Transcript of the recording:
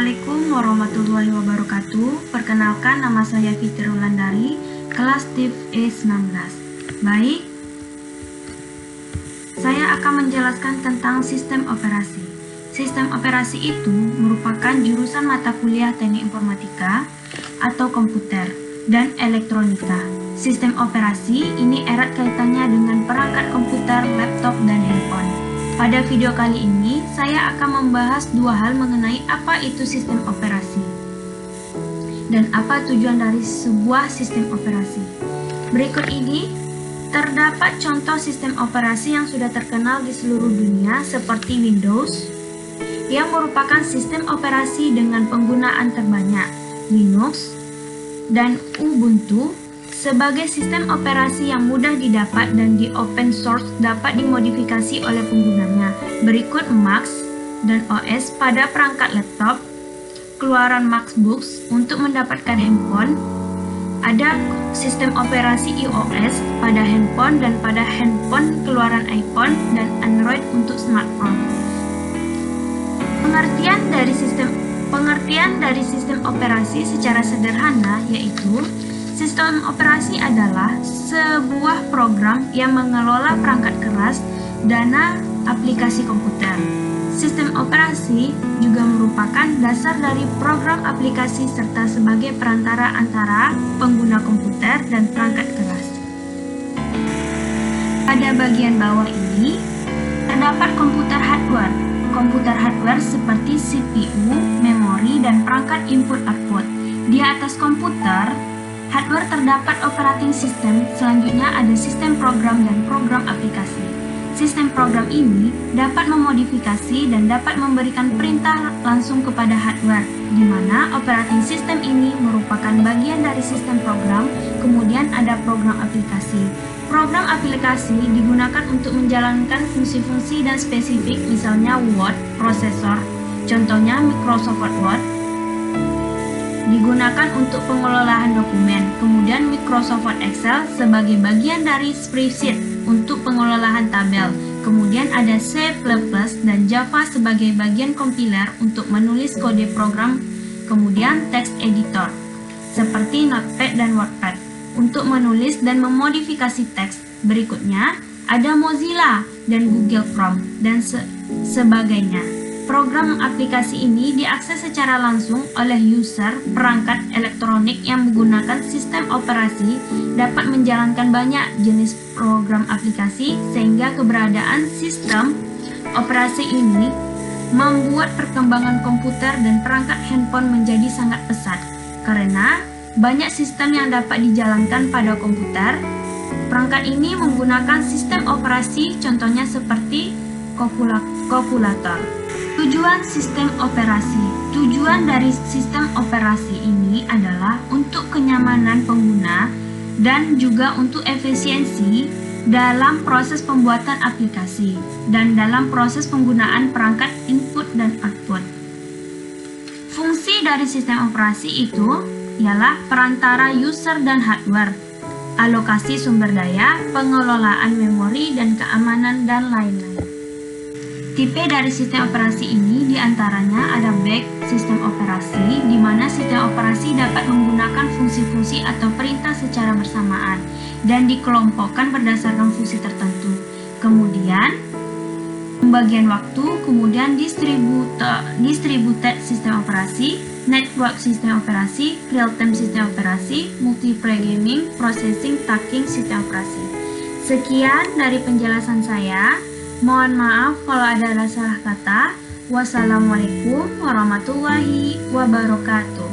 Assalamualaikum warahmatullahi wabarakatuh. Perkenalkan, nama saya Fitri Wulandari, kelas TIF E19. Baik, saya akan menjelaskan tentang sistem operasi. Sistem operasi itu merupakan jurusan mata kuliah teknik informatika atau komputer dan elektronika. Sistem operasi ini erat kaitannya dengan perangkat komputer, laptop, dan handphone. Pada video kali ini, saya akan membahas dua hal mengenai apa itu sistem operasi dan apa tujuan dari sebuah sistem operasi. Berikut ini terdapat contoh sistem operasi yang sudah terkenal di seluruh dunia seperti Windows, yang merupakan sistem operasi dengan penggunaan terbanyak, Linux, dan Ubuntu sebagai sistem operasi yang mudah didapat dan di open source dapat dimodifikasi oleh penggunanya. Berikut Mac dan OS pada perangkat laptop, keluaran MacBooks untuk mendapatkan handphone, ada sistem operasi iOS pada handphone dan pada handphone keluaran iPhone dan Android untuk smartphone. Pengertian dari sistem operasi secara sederhana yaitu sistem operasi adalah sebuah program yang mengelola perangkat keras dan aplikasi komputer. Sistem operasi juga merupakan dasar dari program aplikasi serta sebagai perantara antara pengguna komputer dan perangkat keras. Pada bagian bawah ini terdapat komputer hardware. Komputer hardware seperti CPU, memori, dan perangkat input-output. Di atas komputer hardware terdapat operating system, selanjutnya ada sistem program dan program aplikasi. Sistem program ini dapat memodifikasi dan dapat memberikan perintah langsung kepada hardware, di mana operating system ini merupakan bagian dari sistem program, kemudian ada program aplikasi. Program aplikasi digunakan untuk menjalankan fungsi-fungsi dan spesifik, misalnya Word, prosesor, contohnya Microsoft Word, digunakan untuk pengelolaan dokumen, kemudian Microsoft Excel sebagai bagian dari spreadsheet untuk pengelolaan tabel, kemudian ada C++ dan Java sebagai bagian compiler untuk menulis kode program, kemudian text editor seperti Notepad dan WordPad untuk menulis dan memodifikasi teks. Berikutnya ada Mozilla dan Google Chrome dan sebagainya. Program aplikasi ini diakses secara langsung oleh user perangkat elektronik yang menggunakan sistem operasi dapat menjalankan banyak jenis program aplikasi, sehingga keberadaan sistem operasi ini membuat perkembangan komputer dan perangkat handphone menjadi sangat pesat karena banyak sistem yang dapat dijalankan pada komputer. Perangkat ini menggunakan sistem operasi, contohnya seperti kalkulator. Tujuan sistem operasi. Tujuan dari sistem operasi ini adalah untuk kenyamanan pengguna dan juga untuk efisiensi dalam proses pembuatan aplikasi dan dalam proses penggunaan perangkat input dan output. Fungsi dari sistem operasi itu ialah perantara user dan hardware, alokasi sumber daya, pengelolaan memori dan keamanan, dan lain-lain. Tipe dari sistem operasi ini diantaranya ada back sistem operasi, di mana sistem operasi dapat menggunakan fungsi-fungsi atau perintah secara bersamaan dan dikelompokkan berdasarkan fungsi tertentu. Kemudian pembagian waktu, kemudian distributed sistem operasi, network sistem operasi, real-time sistem operasi, multi-programming, processing, tagging sistem operasi. Sekian dari penjelasan saya. Mohon maaf kalau ada salah kata. Wassalamualaikum warahmatullahi wabarakatuh.